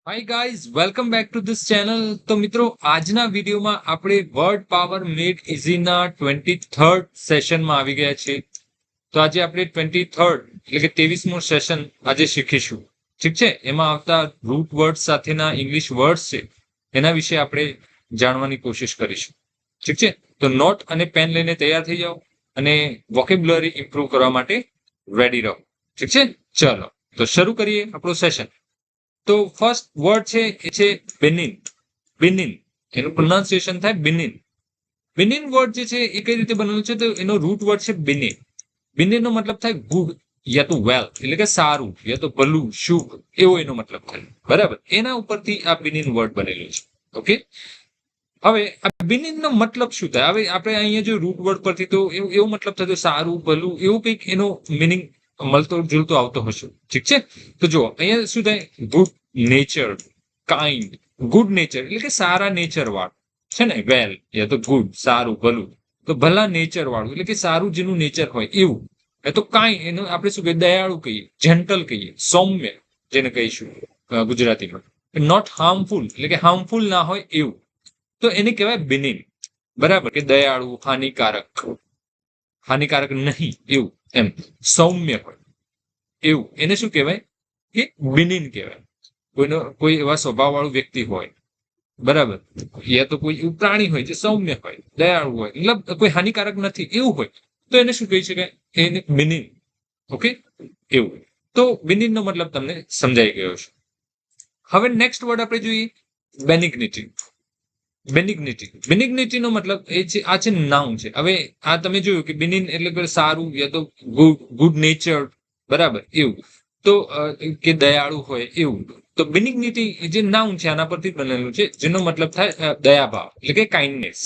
Hi guys welcome back to this channel. તો મિત્રો આજના વિડીયોમાં આપણે વર્ડ પાવર મેડ ઇઝીના 23rd સેશનમાં આવી ગયા છીએ. તો આજે આપણે 23rd એટલે કે 23મું સેશન આજે શીખીશું. ઠીક છે, એમાં આવતા રૂટ વર્ડ સાથેના ઇંગ્લિશ વર્ડ્સ છે એના વિશે આપણે જાણવાની કોશિશ કરીશું. ઠીક છે, તો નોટ અને પેન લઈને તૈયાર થઈ જાઓ અને વોકેબ્યુલરી ઇમ્પ્રૂવ કરવા માટે રેડી રહો. ઠીક છે, ચલો તો શરૂ કરીએ આપણું સેશન. તો ફર્સ્ટ વર્ડ છે એ છે બેનિન. બેનિન એનું પ્રોનાઉન્સિએશન થાય બેનિન. બેનિન વર્ડ જે છે એ કઈ રીતે બનેલું છે? તો એનો રૂટ વર્ડ છે બેનિન. બેનિન નો મતલબ થાય ગુડ યા તો વેલ, એટલે કે સારું યા તો ભલું શુભ, એવો એનો મતલબ થાય. બરાબર, એના ઉપરથી આ બેનિન વર્ડ બનેલું છે. ઓકે, હવે આ બેનિન નો મતલબ શું થાય? હવે આપણે અહીંયા જો રૂટ વર્ડ પરથી તો એવો મતલબ થતો સારું ભલું એવું કંઈક એનો મિનિંગ મળતો જુલતો આવતો હશે. ઠીક છે, તો જો અહીંયા શું થાય? Good nature, kind, good nature એટલે કે સારા નેચર વાળું છે ને, વેલ યા તો ગુડ સારું ભલું, તો ભલા નેચર વાળું એટલે કે સારું જેનું નેચર હોય એવું. એ તો કાંઈ એનું આપણે શું કહીએ? દયાળુ કહીએ, જેન્ટલ કહીએ, સૌમ્ય જેને કહીશું ગુજરાતીમાં. નોટ હાર્મફુલ એટલે કે હાર્મફુલ ના હોય એવું, તો એને કહેવાય બેનિન. બરાબર, કે દયાળુ, હાનિકારક નહીં એવું, એમ સૌમ્ય હોય એવું એને શું કહેવાય? કે બેનિન કહેવાય. કોઈ એવા સ્વભાવ વાળું વ્યક્તિ હોય, બરાબર, યા તો કોઈ એવું પ્રાણી હોય જે સૌમ્ય હોય, દયાળુ હોય, મતલબ કોઈ હાનિકારક નથી એવું હોય, તો એને શું કહી શકાય? એને બેનિન. ઓકે, એવું. તો બેનિન નો મતલબ તમને સમજાઈ ગયો છે. હવે નેક્સ્ટ વર્ડ આપણે જોઈએ બેનિગ્નિટી. બેનિગ્નિટી, બેનિગ્નિટી નો મતલબ એ છે, આ છે નાઉન છે. હવે આ તમે જોયું કે બેનિન એટલે સારું યા તો ગુડ નેચર, બરાબર, એવું. તો કે દયાળુ હોય એવું. તો બેનિગ્નિટી જે નાઉન છે આના પરથી બનેલું છે, જેનો મતલબ થાય દયાભાવ એટલે કે કાઇન્ડનેસ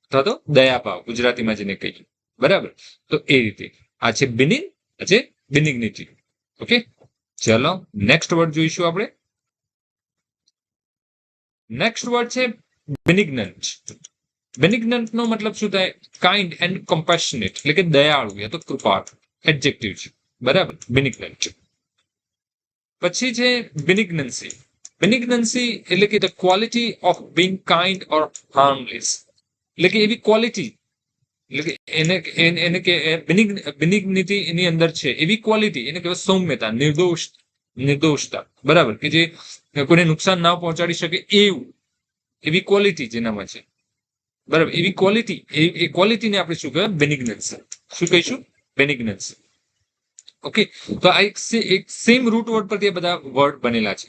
અથવા તો દયાભાવ ગુજરાતીમાં જેને કહીએ. બરાબર, તો એ રીતે આ છે બેનિન, આ છે બેનિગ્નિટી. ઓકે, ચલો નેક્સ્ટ વર્ડ જોઈશું આપણે. નેક્સ્ટ વર્ડ છે બેનિગ્નન્ટ. બેનિગ્નન્ટ નો મતલબ શું થાય? કાઇન્ડ એન્ડ કમ્પેશનેટ એટલે કે દયાળુ યા તો કૃપાળુ, એડજેક્ટિવ છે. બરાબર, બેનિગ્નન્ટ. પછી છે બેનિગ્નન્સી. બેનિગ્નન્સી એટલે કે the quality of being kind or harmless, એટલે કે એવી ક્વોલિટી, એટલે કે એને કે બેનિગ્નિટી એની અંદર છે એવી ક્વોલિટી, એને કહેવાય સૌમ્યતા, નિર્દોષતા. બરાબર, કે જે કોઈને નુકસાન ના પહોંચાડી શકે એવું, એવી ક્વોલિટી જેનામાં છે. બરાબર, એવી ક્વોલિટી, એ ક્વોલિટીને આપણે શું કહેવાય? બેનિગ્નન્સી. શું કહીશું? બેનિગ્નન્સી. ઓકે, તો આ એક સેમ રૂટ વર્ડ પરથી બધા વર્ડ બનેલા છે,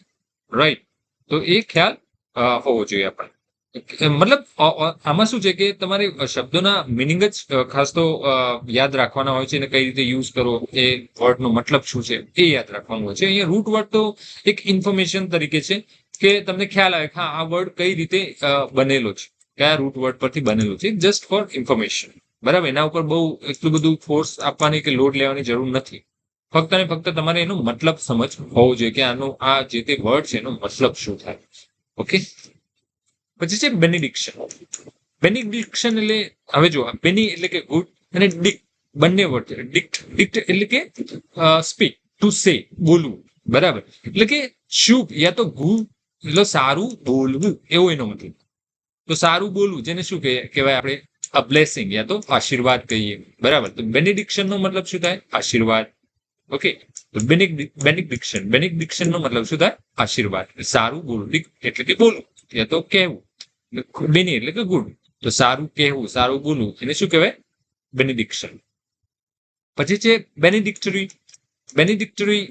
રાઈટ? તો એ ખ્યાલ હોવો જોઈએ આપણને. મતલબ આમાં શું છે કે તમારે શબ્દોના મિનિંગ જ ખાસ તો યાદ રાખવાના હોય છે, અને કઈ રીતે યુઝ કરો, એ વર્ડનો મતલબ શું છે એ યાદ રાખવાનું હોય છે. અહીંયા રૂટ વર્ડ તો એક ઇન્ફોર્મેશન તરીકે છે કે તમને ખ્યાલ આવે કે હા આ વર્ડ કઈ રીતે બનેલો છે, કયા રૂટ વર્ડ પરથી બનેલો છે, જસ્ટ ફોર ઇન્ફોર્મેશન. બરાબર, એના ઉપર બહુ એટલું બધું ફોર્સ આપવાની કે લોડ લેવાની જરૂર નથી. ફક્ત ને ફક્ત તમારે એનો મતલબ સમજ હોવો જોઈએ કે આનો આ જે તે વર્ડ છે એનો મતલબ શું થાય. ઓકે, પછી છે બેનિડિક્શન. બેનિડિક્શન એટલે હવે જો બેની એટલે કે ગુડ અને ડિક બંને વર્ડ છે. ડિક્ટ એટલે કે સ્પીક, ટુ સે, બોલવું. બરાબર, એટલે કે શુભ યા તો ગુડ એટલે સારું બોલવું એવો એનો મતલબ. તો સારું બોલવું જેને શું કહેવાય આપણે? અ બ્લેસિંગ યા તો આશીર્વાદ કહીએ. બરાબર, તો બેનિડિક્શન નો મતલબ શું થાય? આશીર્વાદ. ઓકે, તો બેનિડિક્શન નો મતલબ શું થાય? આશીર્વાદ. સારું બોલવું એટલે કે બોલવું યા તો કહેવું. બેની એટલે કે ગુડ, તો સારું કહેવું, સારું બોલવું, એને શું કહેવાય? બેનિડિક્શન. પછી છે બેનિડિક્ટરી. બેનિડિક્ટરી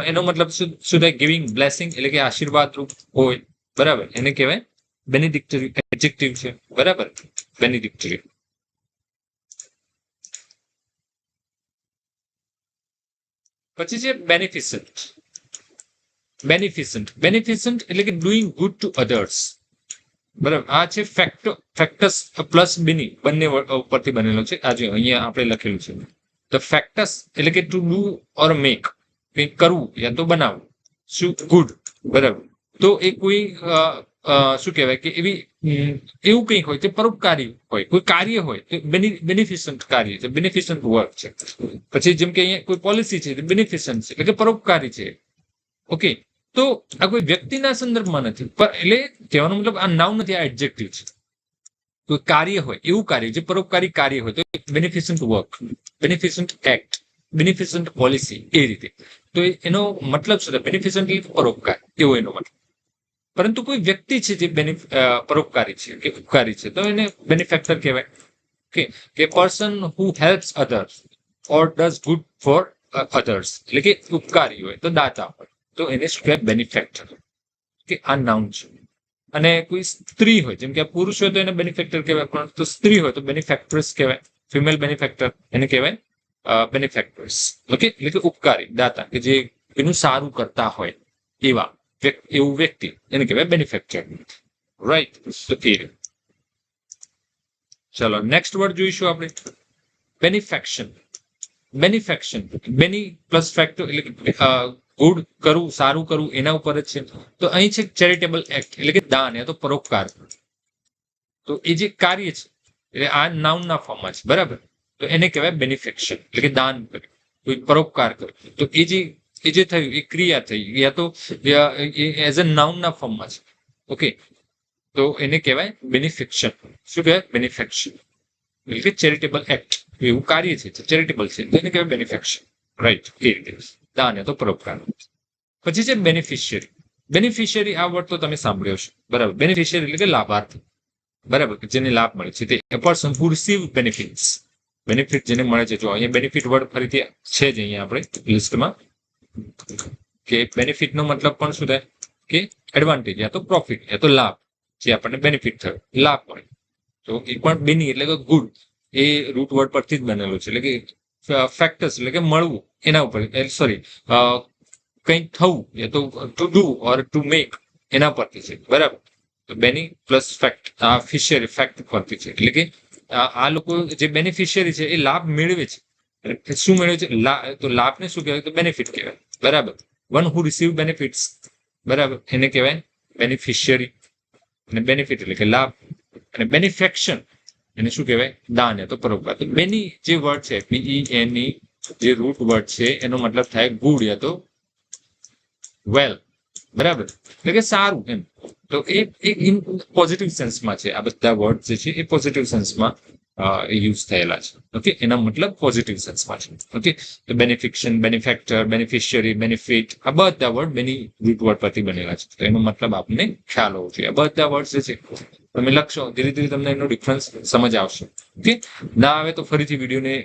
એનો મતલબ શું થાય? ગિવિંગ બ્લેસિંગ એટલે કે આશીર્વાદ રૂપ હોય. બરાબર, એને કહેવાય બેનિડિક્ટરી, એડજેક્ટિવ છે. બરાબર, બેનિડિક્ટરી. પછી છે બેનિફિસન્ટ. બેનિફિસન્ટ, બેનિફિસન્ટ એટલે કે ડુઈંગ ગુડ ટુ અધર્સ. બરાબર, આ છે ફેક્ટસ પ્લસ બેની બંને ઉપરથી બનેલો છે. આજે અહીંયા આપણે લખેલું છે. તો ફેક્ટસ એટલે કે ટુ ડુ ઓર મેક, કંઈક કરવું યા તો બનાવવું, શું ગુડ. બરાબર, તો એ કોઈ શું કહેવાય કે એવી એવું કંઈક હોય તે પરોપકારી હોય, કોઈ કાર્ય હોય તો બેનિફિશન્ટ કાર્ય છે, બેનિફિશન્ટ વર્ક છે. પછી જેમ કે અહીંયા કોઈ પોલિસી છે બેનિફિશન્ટ છે એટલે કે પરોપકારી છે. ઓકે, તો આ કોઈ વ્યક્તિના સંદર્ભમાં નથી, પણ એટલે કહેવાનો મતલબ આ નાઉન નથી, આ એડજેક્ટિવ છે. કોઈ કાર્ય હોય, એવું કાર્ય જે પરોપકારી કાર્ય હોય તો બેનિફિશન્ટ વર્ક, બેનિફિશન્ટ એક્ટ, બેનિફિશન્ટ પોલિસી, એ રીતે. તો એનો મતલબ શું? બેનિફિશન્ટ પરોપકાર, એવો એનો મતલબ. પરંતુ કોઈ વ્યક્તિ છે જે પરોપકારી છે કે ઉપકારી છે તો એને બેનિફેક્ટર કહેવાય. કે person who helps others or does good for others, એટલે કે ઉપકારી હોય તો દાતા હોય તો એને શું કહેવાય? બેનિફેક્ટર. કે આ નાઉન છે. અને કોઈ સ્ત્રી હોય, જેમ કે પુરુષ હોય તો એને બેનિફેક્ટર કહેવાય, પણ તો સ્ત્રી હોય તો બેનિફેક્ટ્રેસ કહેવાય. ફિમેલ બેનિફેક્ટર એને કહેવાય બેનિફેક્ટર્સ. ઓકે, એટલે કે ઉપકારી, દાતા, કે જે એનું સારું કરતા હોય એવું વ્યક્તિ એને કહેવાય બેનિફેક્ચર. રાઈટ. તો ચલો નેક્સ્ટ વર્ડ જોઈશું આપણે, બેનિફેક્શન. બેનિફેક્શન, બેની પ્લસ ફેક્ટર, એટલે ગુડ કરવું, સારું કરવું, એના ઉપર જ છે. તો અહીં છે ચેરિટેબલ એક્ટ, એટલે કે દાન યા તો પરોપકાર. તો એ જે કાર્ય છે એટલે આ નાઉનના ફોર્મમાં છે, બરાબર. તો એને કહેવાય બેનિફેક્શન, એટલે કે દાન કર્યું, કોઈ પરોપકાર કર્યો. તો એ જે થયું એ ક્રિયા થઈ, યા તો એઝ અ નાઉનના ફોર્મમાં છે. ઓકે, તો એને કહેવાય બેનિફિક્શન. શું કહેવાય? બેનિફેક્શન. એટલે કે ચેરિટેબલ એક્ટ, એવું કાર્ય છે ચેરિટેબલ છે તો એને કહેવાય બેનિફેક્શન. રાઈટ. એ રીતે દાન તો પરોપકાર. પછી છે બેનિફિશિયરી. બેનિફિશિયરી આ વર્ડ તો તમે સાંભળ્યો છે, બરાબર. બેનિફિશિયરી એટલે કે લાભાર્થી, બરાબર, જેને લાભ મળે છે. તે એ person who receive benefits, benefit જેને મળે છે. જો અહીંયા બેનિફિટ વર્ડ ફરીથી છે જ અહીંયા આપણે લિસ્ટમાં, કે બેનિફિટ નો મતલબ પણ શું થાય? કે એડવાન્ટેજ યા તો પ્રોફિટ યા તો લાભ, જે આપણને બેનિફિટ થયો, લાભ મળે. તો એ પણ બેની એટલે કે ગુડ, એ રૂટ વર્ડ પરથી જ બનેલો છે. એટલે કે ફેક્ટર્સ એટલે કે મળવું, એના ઉપર, સોરી, કંઈક થવું યા તો to do or to make, એના પરથી છે, બરાબર. તો બેની પ્લસ ફેક્ટ, આ ફિશિયરી ફેક્ટ પરથી છે. એટલે કે આ લોકો જે બેનિફિશિયરી છે એ લાભ મેળવે છે. શું મેળવે છે? તો લાભને શું કહેવાય? તો બેનિફિટ કહેવાય, બરાબર. વન હુ રિસીવ બેનિફિટ્સ, બરાબર, એને કહેવાય બેનિફિશિયરી. અને બેનિફિટ એટલે કે લાભ. અને બેનિફેક્શન એને શું કહેવાય? દાન તો પરોપકાર. તો બેની જે વર્ડ છે BENE, જે રૂટ વર્ડ છે એનો મતલબ થાય ગુડ યા તો વેલ, બરાબર, એટલે કે સારું એમ. તો એ ઇન પોઝિટિવ સેન્સમાં છે. આ બધા વર્ડ જે છે એ પોઝિટિવ સેન્સમાં યુઝ થયેલા છે. ઓકે, એના મતલબ પોઝિટિવ સેન્સમાં છે. ઓકે, તો બેનિફિક્શન, બેનિફેક્ટર, બેનિફિશિયરી, બેનિફિટ, આ બધા વર્ડ બેની રૂટ વર્ડ પરથી બનેલા છે. તો એનો મતલબ આપણને ખ્યાલ હોવો જોઈએ. આ બધા વર્ડ જે છે તમે લખશો, ધીરે ધીરે તમને એનો ડિફરન્સ સમજ આવશે. ઓકે, ના આવે તો ફરીથી વિડીયોને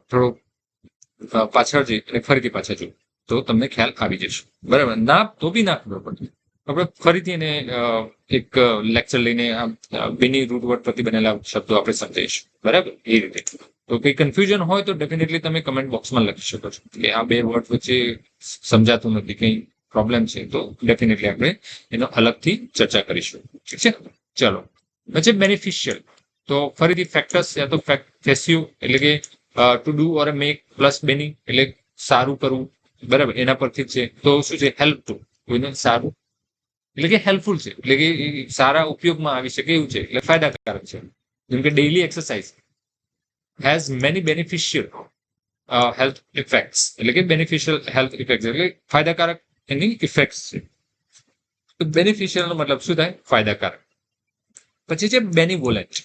થોડો પાછળ જઈ અને ફરીથી પાછા જો, તો તમને ખ્યાલ આવી જશે, બરાબર. ના તો બી ના ખબર પડે, આપણે ફરીથી એને એક લેક્ચર લઈને બેની રૂટ વર્ડ પરથી બનેલા શબ્દો આપણે સમજાવીશું, બરાબર. એ રીતે તો કંઈ કન્ફ્યુઝન હોય તો ડેફિનેટલી તમે કમેન્ટ બોક્સમાં લખી શકો છો કે આ બે વર્ડ વચ્ચે સમજાતું નથી, કંઈ પ્રોબ્લેમ છે, તો ડેફિનેટલી આપણે એનો અલગથી ચર્ચા કરીશું. ઠીક છે, ચલો. પછી બેનિફિશિયલ, તો ફરીથી ફેક્ટર્સ યા તો ફેસ્યુ, એટલે કે to do or make plus બેની, એટલે સારું કરવું, બરાબર, એના પરથી છે. તો શું છે? હેલ્પ ટુ, કોઈને સારું એટલે કે હેલ્પફુલ છે, એટલે કે સારા ઉપયોગમાં આવી શકે એવું છે, એટલે ફાયદાકારક છે. જેમ કે daily exercise has many beneficial health effects, એટલે કે બેનિફિશિયલ હેલ્થ ઇફેક્ટ્સ એટલે ફાયદાકારક એની ઇફેક્ટ્સ છે. તો બેનિફિશિયલ નો મતલબ શું થાય? ફાયદાકારક. પછી છે બેનિવોલન્ટ.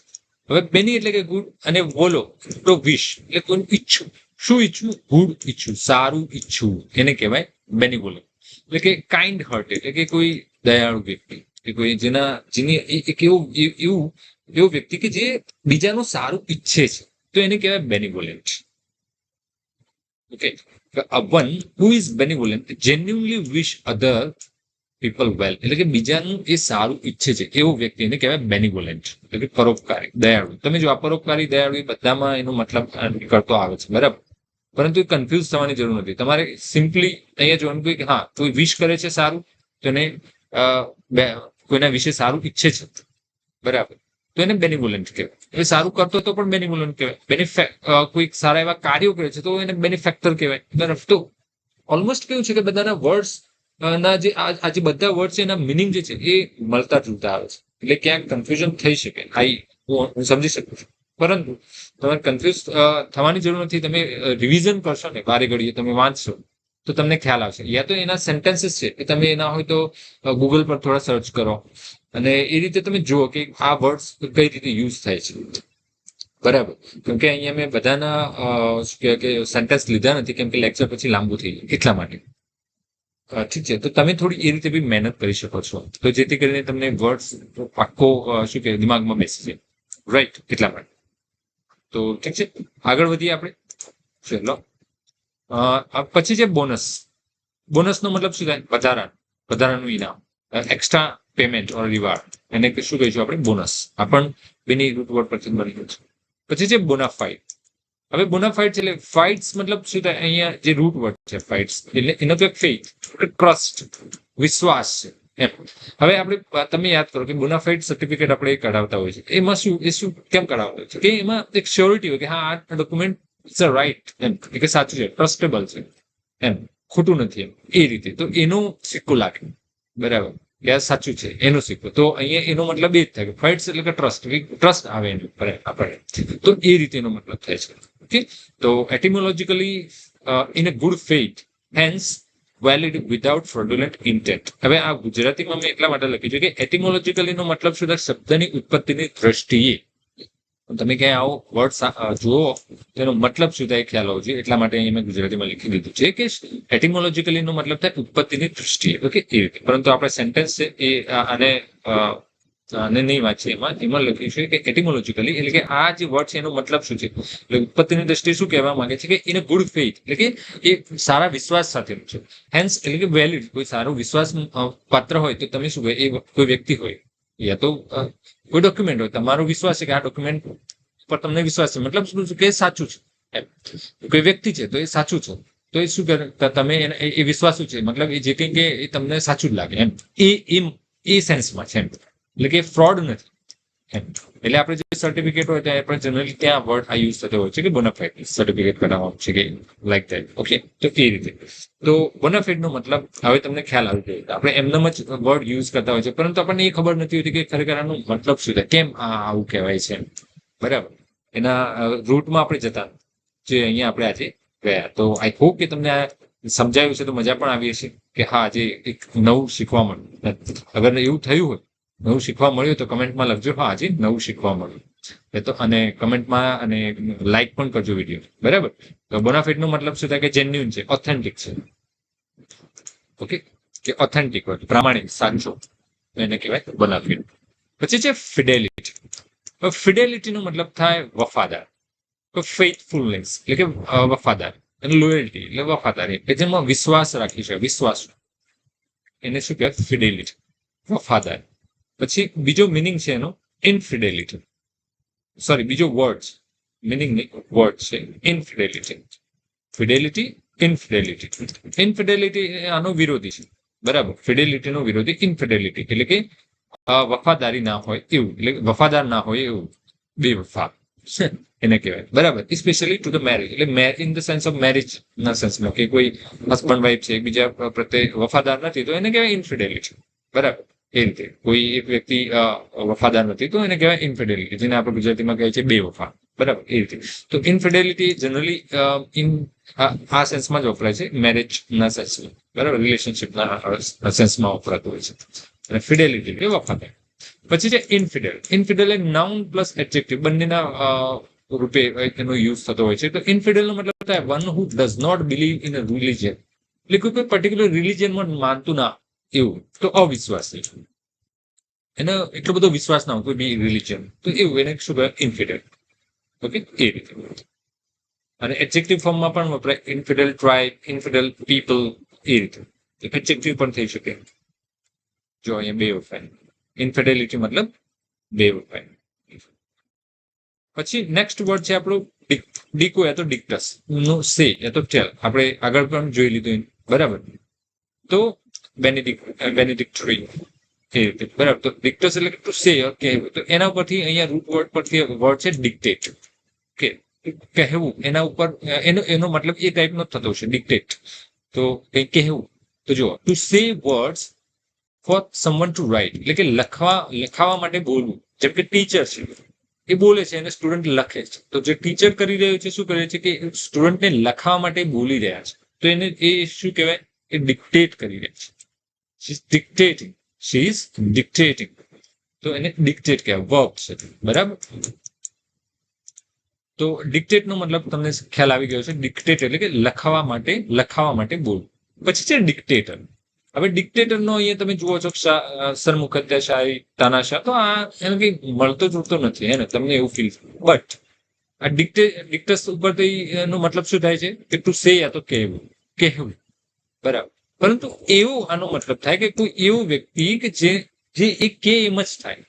હવે બેની એટલે કે ગુડ, અને વોલો તો વિશ, એટલે કોઈ ઈચ્છું. શું ઈચ્છવું? ગુડ ઈચ્છું, સારું ઈચ્છવું, એને કહેવાય બેનિવોલન્ટ. એટલે કે કાઇન્ડ હાર્ટ, એટલે કે કોઈ દયાળુ વ્યક્તિ, કે કોઈ જેની એક એવું વ્યક્તિ કે જે બીજાનું સારું ઈચ્છે છે, તો એને કહેવાય benevolent. Okay, one who is benevolent genuinely wish other people well, એટલે કે બીજાનું એ સારું ઈચ્છે છે એવો વ્યક્તિ એને કહેવાય બેનિવોલન્ટ, એટલે કે પરોપકારી, દયાળુ. તમે જો આ પરોપકારી, દયાળુ એ બધામાં એનો મતલબ નીકળતો આવે છે, બરાબર. પરંતુ એ કન્ફ્યુઝ થવાની જરૂર નથી. તમારે સિમ્પલી અહીંયા જોવાનું કે હા, કોઈ વિશ કરે છે સારું, તો એને કોઈના વિશે સારું ઈચ્છે છે, બરાબર, તો એને બેનિવોલન્ટ કહેવાય. એ સારું કરતો તો પણ બેનિવોલન્ટ કહેવાય. કોઈ સારા એવા કાર્યો કરે છે તો એને બેનિફેક્ટર કહેવાય, બરાબર. તો ઓલમોસ્ટ કેવું છે કે બધાના વર્ડ્સ ના જે આ જે બધા વર્ડ છે એના મિનિંગ જે છે એ મળતા જુલતા આવે છે, એટલે ક્યાંક કન્ફ્યુઝન થઈ શકે. હું સમજી શકું છું, પરંતુ તમારે કન્ફ્યુઝ થવાની જરૂર નથી. તમે રિવિઝન કરશો ને, વારે ઘડીએ તમે વાંચશો, તો તમને ખ્યાલ આવશે. યા તો એના સેન્ટેન્સીસ છે એ તમે એના હોય તો ગૂગલ પર થોડા સર્ચ કરો અને એ રીતે તમે જુઓ કે આ વર્ડ્સ કઈ રીતે યુઝ થાય છે. બરાબર. કેમ કે અહીંયા મેં બધાના શું કહેવાય કે સેન્ટેન્સ લીધા નથી, કેમ કે લેક્ચર પછી લાંબુ થઈ જાય એટલા માટે. ઠીક છે, તો તમે થોડી એ રીતે બી મહેનત કરી શકો છો, તો જેથી કરીને તમને વર્ડ્સ પાક્કો શું કે દિમાગમાં બેસી જાય. રાઈટ, એટલા માટે. તો ઠીક છે, આગળ વધીએ આપણે. ચલો, પછી છે બોનસ. બોનસનો મતલબ શું થાય? વધારાનું ઇનામ, એક્સ્ટ્રા પેમેન્ટ ઓર રિવાર્ડ. એને શું કહીશું આપણે? બોનસ. આ પણ બેની રૂટ વર્ડ પરથી બની ગયું છે. પછી છે બોનાફાઇડ. હવે બોનાફાઇડ છે એટલે ફાઇટ્સ મતલબ શું થાય? અહીંયા જે રૂટ વર્ડ છે ફાઇટ્સ એટલે એનો તો એક ફેથ, ટ્રસ્ટ, વિશ્વાસ છે એમ. હવે આપણે તમે યાદ કરો કે બોનાફાઇડ સર્ટિફિકેટ આપણે કઢાવતા હોય છે, એમાં શું કેમ કઢાવતા હોય છે? કે એમાં એક શ્યોરિટી હોય કે હા આ ડોક્યુમેન્ટ ઇટ્સ અ રાઇટ એમ, કે સાચું છે, ટ્રસ્ટેબલ છે એમ, ખોટું નથી એમ, એ રીતે. તો એનો સિક્કો લાગે, બરાબર, કે આ સાચું છે એનો સિક્કો. તો અહીંયા એનો મતલબ એ જ થાય કે ફાઇટ્સ એટલે કે ટ્રસ્ટ આવે એની ઉપર આપણે. તો એ રીતે એનો મતલબ થાય છે. ઓકે, તો etymologically in a good faith, hence valid without fraudulent intent. હવે આ ગુજરાતીમાં મેં એટલા માટે લખ્યું છે કે એટિમોલોજીકલી નો મતલબ શું થાય? શબ્દની ઉત્પત્તિની દ્રષ્ટિએ. તમે ક્યાંય આવો વર્ડ જુઓ તેનો મતલબ શું થાય ખ્યાલ હોવો જોઈએ, એટલા માટે અહીંયા મેં ગુજરાતીમાં લખી દીધું છે કે એટિમોલોજીકલી નો મતલબ થાય ઉત્પત્તિની દ્રષ્ટિએ. ઓકે, એ રીતે. પરંતુ આપણે સેન્ટેન્સ છે એ આને નહીં વાંચીએ, એમાં લખ્યું છે કે એટિમોલોજીકલી એટલે કે આ જે વર્ડ છે એનો મતલબ શું છે, એટલે ઉત્પત્તિની દ્રષ્ટિએ શું કહેવા માંગે છે કે ઇન ગુડ ફેથ એટલે કે એ સારા વિશ્વાસ સાથેનું છે. હેન્સ એટલે કે વેલિડ, કોઈ સારો વિશ્વાસ પાત્ર હોય તો તમે શું કહે, એ કોઈ વ્યક્તિ હોય યા તો કોઈ ડોક્યુમેન્ટ હોય, તમારો વિશ્વાસ છે કે આ ડોક્યુમેન્ટ પર તમને વિશ્વાસ છે, મતલબ શું છે કે સાચું છે એમ. કોઈ વ્યક્તિ છે તો એ સાચું છે, તો એ શું કરે, તમે એ વિશ્વાસુ છે, મતલબ એ જે કંઈ કે એ તમને સાચું જ લાગે એમ, એ સેન્સમાં છે એમ. એટલે કે ફ્રોડ નથી એમ. એટલે આપણે જે સર્ટિફિકેટ હોય ત્યાં આપણે જનરલી ત્યાં વર્ડ આ યુઝ થતો હોય છે કે બોનાફાઇડ સર્ટિફિકેટ કરાવવાનું છે કે લાઈક ધેટ. ઓકે, તો એ રીતે. તો બોનાફાઇડ નો મતલબ હવે તમને ખ્યાલ આવી જાય. આપણે એમનેમ જ વર્ડ યુઝ કરતા હોય છે, પરંતુ આપણને એ ખબર નથી હોતી કે ખરેખર આનો મતલબ શું થાય, કેમ આવું કહેવાય છે, બરાબર. એના રૂટમાં આપણે જતા જે અહીંયા આપણે આજે ગયા. તો આઈ હોપ કે તમને આ સમજાયું છે, તો મજા પણ આવી હશે કે હા આજે એક નવું શીખવા મળ્યું. અગર એવું થયું હોય, નવું શીખવા મળ્યું, તો કમેન્ટમાં લખજો હા આજે નવું શીખવા મળ્યું. તો અને કમેન્ટમાં અને લાઈક પણ કરજો વિડીયો, બરાબર. તો બોનાફાઇડ નો મતલબ શું થાય? કે જેન્યુઇન છે, ઓથેન્ટિક છે. ઓકે, કે ઓથેન્ટિક હોય, પ્રામાણિક, સાચો, એને કહેવાય બોનાફાઇડ. પછી છે ફિડેલિટી. ફિડેલિટી નો મતલબ થાય વફાદાર, ફેથફુલનેસ એટલે કે વફાદાર, અને લોયલ્ટી એટલે વફાદારી, કે જેમાં વિશ્વાસ રાખી છે, વિશ્વાસ, એને શું કહેવાય? ફિડેલિટી, વફાદાર. પછી બીજો મિનિંગ છે એનો ઇનફિડેલિટી. સોરી, બીજો વર્ડ મિનિંગ નહીં, વર્ડ છે ઇનફિડેલિટી. ફિડેલિટી, ઇનફિડેલિટી. ઇનફિડેલિટી આનો વિરોધી છે, બરાબર. ફિડેલિટી નો વિરોધી ઇનફિડેલિટી એટલે કે વફાદારી ના હોય એવું, એટલે વફાદાર ના હોય એવું, બેવફા એને કહેવાય, બરાબર. સ્પેશિયલી ટુ ધ મેરેજ, એટલે in the sense of marriage ના સેન્સમાં, કે કોઈ હસબન્ડ વાઇફ છે એકબીજા પ્રત્યે વફાદાર નથી તો એને કહેવાય ઇનફિડેલિટી, બરાબર. એ રીતે કોઈ એક વ્યક્તિ વફાદાર નથી તો એને કહેવાય ઇનફિડેલિટી, જેને આપણે ગુજરાતીમાં કહે છે બેવફા, બરાબર. એ રીતે. તો ઇનફિડેલિટી જનરલી આ સેન્સમાં જ વપરાય છે, મેરેજ ના સેન્સમાં, બરાબર, રિલેશનશિપના સેન્સમાં વપરાતું હોય છે. અને ફિડેલિટી એટલે વફાદાર. પછી છે ઇનફિડેલ. ઇનફિડેલ એ નાઉન પ્લસ એડજેક્ટિવ બંનેના રૂપે એનો યુઝ થતો હોય છે. તો ઇનફિડેલ નો મતલબ થાય one who does not believe in a religion, એટલે કોઈ પર્ટિક્યુલર રિલિજનમાં માનતું ના એવું, તો અવિશ્વાસી, એને એટલો બધો વિશ્વાસ ના હોય કોઈ બી રિલિજન, તો એવું એને શું કહેવાય? ઇનફિડેલ. ઓકે, એ રીતે. અને એડજેક્ટિવ ફોર્મમાં પણ વપરાય, ઇનફિડેલ ટ્રાઇબ, ઇનફિડેલ પીપલ, એ રીતે એડજેક્ટિવ પણ થઈ શકે. જો અહીંયા બેવફાઈ, ઇનફિડેલિટી મતલબ બેવફાઈ. પછી નેક્સ્ટ વર્ડ છે આપણું ડીકો યા તો ડિક્ટસ નો સે યા તો ટેલ. આપણે આગળ પણ જોઈ લીધું, બરાબર. તો બેનેડિક્ટરી એ રીતે, બરાબર. તો ડિક્ટસ એટલે ટુ સે કહેવું. તો એના ઉપરથી અહીંયા રૂટ વર્ડ પરથી વર્ડ છે ડિક્ટેટ, કે કહેવું. એના ઉપર એનો મતલબ એ ટાઈપનો થતો છે ડિક્ટેટ, તો કંઈ કહેવું. તો જુઓ, to say words for someone to write, એટલે કે લખાવા માટે બોલવું. જેમ કે ટીચર છે એ બોલે છે અને સ્ટુડન્ટ લખે છે, તો જે ટીચર કરી રહ્યો છે શું કરે છે કે સ્ટુડન્ટને લખાવા માટે બોલી રહ્યા છે, તો એને એ શું કહેવાય? એ ડિક્ટેટ કરી રહી છે. She is dictating. She is dictating. તો એને ડિક્ટેટ કહેવાય, વર્બ છે. બરાબર. તો ડિક્ટેટ નો મતલબ તમને ખ્યાલ આવી ગયો છે. ડિક્ટેટ એટલે કે લખાવા માટે બોલવું. પછી છે ડિક્ટેટર. હવે ડિક્ટેટર નો અહીંયા તમે જુઓ છો સરમુખત્યારશાહી, તાનાશાહ, તો આ એને કઈ મળતો જોડતો નથી હે ને, તમને એવું ફીલ. બટ આ ડિક્ટસ ઉપર એનો મતલબ શું થાય છે કે ટુ સે, યા તો કહેવું. બરાબર. પરંતુ એવો આનો મતલબ થાય કે કોઈ એવો વ્યક્તિ કે જે એ કે એમ જ થાય,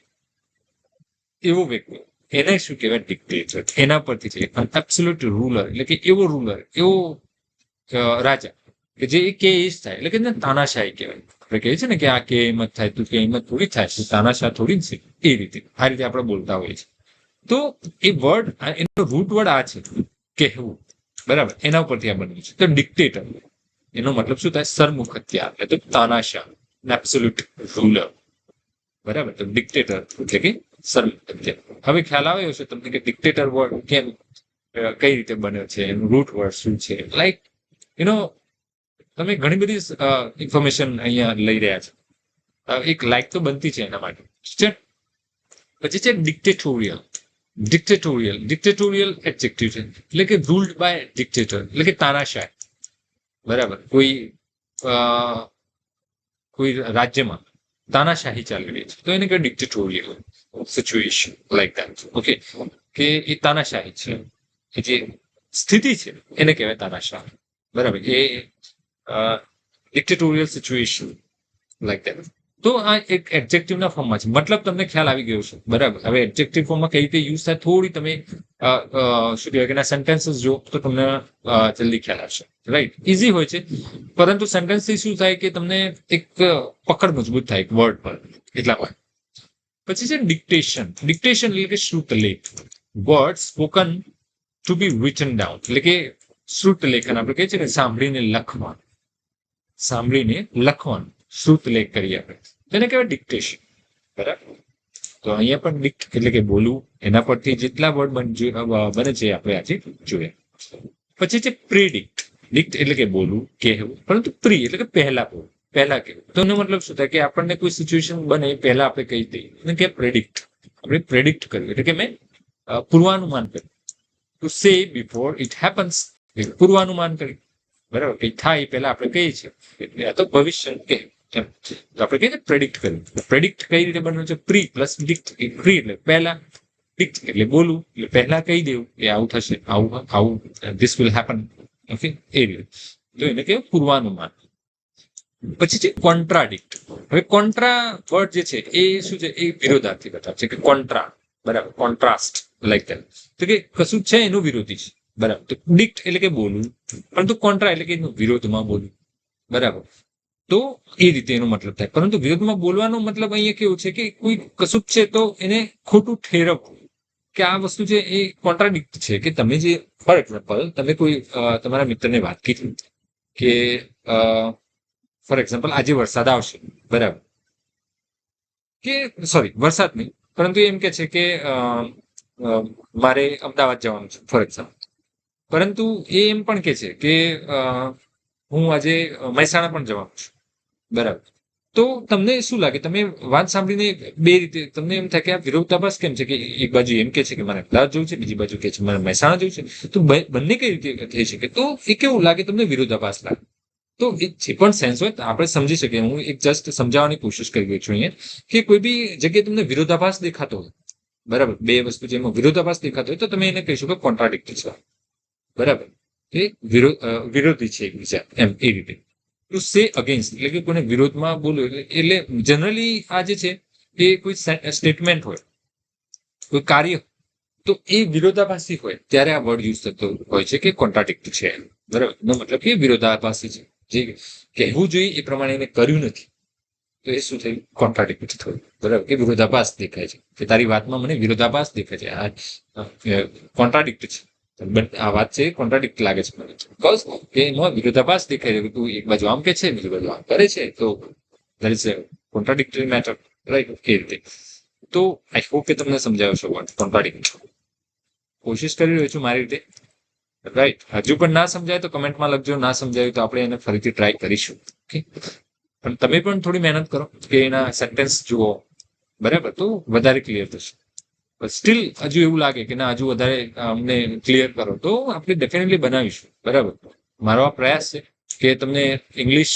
એવો વ્યક્તિ, એને શું કહેવાય? ડિક્ટેટર. એના પરથી છે એબ્સોલ્યુટ રૂલર, એટલે કે એવો રૂલર, એવો રાજા કે જે એ કે જ થાય, એટલે કે તાનાશાહી કહેવાય. આપણે કહીએ છીએ ને કે આ કે એમ જ થાય, તું કે એમ જ થોડી થાય, તાનાશાહ થોડી જ છે. એ રીતે આ રીતે આપણે બોલતા હોઈએ છીએ. તો એ વર્ડ, એનો રૂટ વર્ડ આ છે, કહેવું. બરાબર. એના ઉપરથી આ બન્યું છે. તો ડિક્ટેટર એનો મતલબ શું થાય? સરમુખત્યાર, એટલે તો તાનાશાહ, એબ્સોલ્યુટ રૂલર. બરાબર. તો ડિક્ટેટર એટલે કે સરમુખત્યાર. હવે ખ્યાલ આવ્યો છે તમને કે ડિક્ટેટર વર્ડ કેમ, કઈ રીતે બન્યો છે, એનું રૂટ વર્ડ શું છે. લાઈક તમે ઘણી બધી ઇન્ફોર્મેશન અહીંયા લઈ રહ્યા છો. એક લાઈક તો બનતી છે એના માટે. પછી છે ડિક્ટેટોરિયલ એડજેક્ટિવ છે, એટલે કે રૂલ્ડ બાય ડિક્ટેટર, એટલે કે તાનાશાહ. બરાબર. કોઈ રાજ્યમાં તાનાશાહી ચાલી રહી છે, તો એને કહેવાય ડિક્ટેટોરિયલ સિચ્યુએશન, લાઈક ધેટ. ઓકે. કે એ તાનાશાહી છે, એ જે સ્થિતિ છે એને કહેવાય તાનાશાહ. બરાબર. એ ડિક્ટેટોરિયલ સિચ્યુએશન, લાઈક ધેટ. તો આ એક એડજેક્ટિવના ફોર્મમાં છે. મતલબ તમને ખ્યાલ આવી ગયો છે. બરાબર. હવે એડજેક્ટિવ ફોર્મમાં કઈ રીતે યુઝ થાય, થોડી તમે શું કહેવાય કે સેન્ટેન્સીસ જો તો તમને જલ્દી ખ્યાલ આવશે. રાઈટ. ઇઝી હોય છે, પરંતુ સેન્ટેન્સથી શું થાય કે તમને એક પકડ મજબૂત થાય એક વર્ડ પર, એટલા માટે. પછી છે ડિક્ટેશન. ડિક્ટેશન એટલે કે શ્રુતલેખ. વર્ડ સ્પોકન ટુ બી રિટન ડાઉન, એટલે કે શ્રુતલેખન. આપણે કહીએ છીએ કે સાંભળીને લખવાનું શ્રુતલેખ કરીએ આપણે, તેને કહેવાય ડિક્ટેશન. બરાબર. તો અહીંયા પણ ડિક્ટ એટલે કે બોલવું. એના પરથી જેટલા વર્ડ બને છે આપણે આજે જોઈએ. પછી છે પ્રિડિક્ટ. ડિક્ટ એટલે કે બોલવું, કહેવું, પરંતુ પ્રી એટલે કે પહેલા બોલવું, પહેલા કહેવું. તો એનો મતલબ શું થાય કે આપણને કોઈ સિચ્યુએશન બને પહેલા આપણે કહી દઈએ, એને કે પ્રેડિક્ટ. આપણે પ્રેડિક્ટ કર્યું એટલે કે મેં પૂર્વાનુમાન કર્યું. To say before it happens, પૂર્વાનુમાન કર્યું. બરાબર. કઈ થાય પહેલા આપણે કહીએ છીએ, એટલે આ તો ભવિષ્ય કે તો આપણે કહીએ પ્રેડિક્ટ કર્યું. પ્રેડિક્ટ કઈ રીતે બનવું છે? Pre plus ડિક્ટ. પ્રી એટલે પહેલા, ડિક્ટ એટલે બોલવું, એટલે પહેલા કહી દેવું કે આવું થશે, આવું ધીસ વિલ હેપન. ઓકે. એ રીતે. તો એને કહેવાય પૂર્વાનુમાન. પછી છે કોન્ટ્રાડિક્ટ. હવે કોન્ટ્રા વર્ડ જે છે એ શું છે? એ વિરોધાર્થી બતાવે છે કે કોન્ટ્રા. બરાબર. Contrast, like that. તો કે કશું છે એનું વિરોધી છે. બરાબર. તો ડિક્ટ એટલે કે બોલવું, પરંતુ કોન્ટ્રા એટલે કે એનું વિરોધમાં બોલવું. બરાબર. તો એ રીતે એનો મતલબ થાય. પરંતુ વિરોધમાં બોલવાનો મતલબ અહીંયા કેવું છે કે કોઈ કશુંક છે તો એને ખોટું ઠેરવવું, કે આ વસ્તુ છે એ કોન્ટ્રાડિક્ટ છે. કે તમે જે, ફોર એક્ઝામ્પલ, તમે કોઈ તમારા મિત્રને વાત કીધી કે ફોર એક્ઝામ્પલ આજે વરસાદ આવશે. બરાબર. કે સોરી, વરસાદ નહીં, પરંતુ એમ કે છે કે મારે અમદાવાદ જવાનું છે, ફોર એક્ઝામ્પલ. પરંતુ એ એમ પણ કે છે કે હું આજે મહેસાણા પણ જવાનું છું. બરાબર. તો તમને શું લાગે? તમે વાત સાંભળીને બે રીતે તમને એમ થાય કે આ વિરોધાભાસ કેમ છે? કે એક બાજુ એમ કે છે કે મારે અમદાવાદ જવું છે, બીજી બાજુ કે છે મારે મહેસાણા જવું છે. તો બંને કઈ રીતે થઈ શકે? તો એ કેવું લાગે? તમને વિરોધાભાસ લાગે. તો એ જે પણ સેન્સ હોય આપણે સમજી શકીએ. હું એક જસ્ટ સમજાવવાની કોશિશ કરી રહ્યો છું અહીંયા, કે કોઈ બી જગ્યાએ તમને વિરોધાભાસ દેખાતો હોય, બરાબર, બે વસ્તુ જેમાં વિરોધાભાસ દેખાતો હોય, તો તમે એને કહીશું કે કોન્ટ્રાડિક્ટ છે. બરાબર. એ વિરોધી છે એકબીજા, એમ એ રીતે. ટુ સે અગેન્સ્ટ એટલે કે કોઈને વિરોધમાં બોલવું. એટલે જનરલી આ જે છે એ કોઈ સ્ટેટમેન્ટ હોય, કોઈ કાર્ય, તો એ વિરોધાભાસી હોય ત્યારે આ વર્ડ યુઝ થતો હોય છે કે કોન્ટ્રાડિક્ટ છે. બરાબર. એનો મતલબ કે વિરોધાભાસી છે, જે કહેવું જોઈએ એ પ્રમાણે એને કર્યું નથી, તો એ શું થયું? કોન્ટ્રાડિક્ટ થયું. બરાબર. કે વિરોધાભાસ દેખાય છે, કે તારી વાતમાં મને વિરોધાભાસ દેખાય છે, આ કોન્ટ્રાડિક્ટ છે. આ વાત છે કોન્ટ્રાડિક્ટ લાગે છે મને, બીકોઝ કે એમાં વિરોધાભાસ દેખાય છે. તું એક બાજુ આમ કે છે, બીજી બાજુ આમ કરે છે, તો there is a contradictory matter, right? એ રીતે. તો આઈ હોપ કે તમને સમજાવ્યો છે વર્ડ કોન્ટ્રાડિક્ટ. કોશિશ કરી રહ્યો છું મારી રીતે. રાઈટ. હજુ પણ ના સમજાય તો કમેન્ટમાં લખજો, ના સમજાયું તો આપણે એને ફરીથી ટ્રાય કરીશું. ઓકે, પણ તમે પણ થોડી મહેનત કરો કે એના સેન્ટેન્સ જુઓ, બરાબર, તો વધારે ક્લિયર થશે. સ્ટીલ હજુ એવું લાગે કે ના હજુ વધારે અમને ક્લિયર કરો તો આપણે ડેફિનેટલી બનાવીશું. બરાબર, મારો આ પ્રયાસ છે કે તમને ઇંગ્લિશ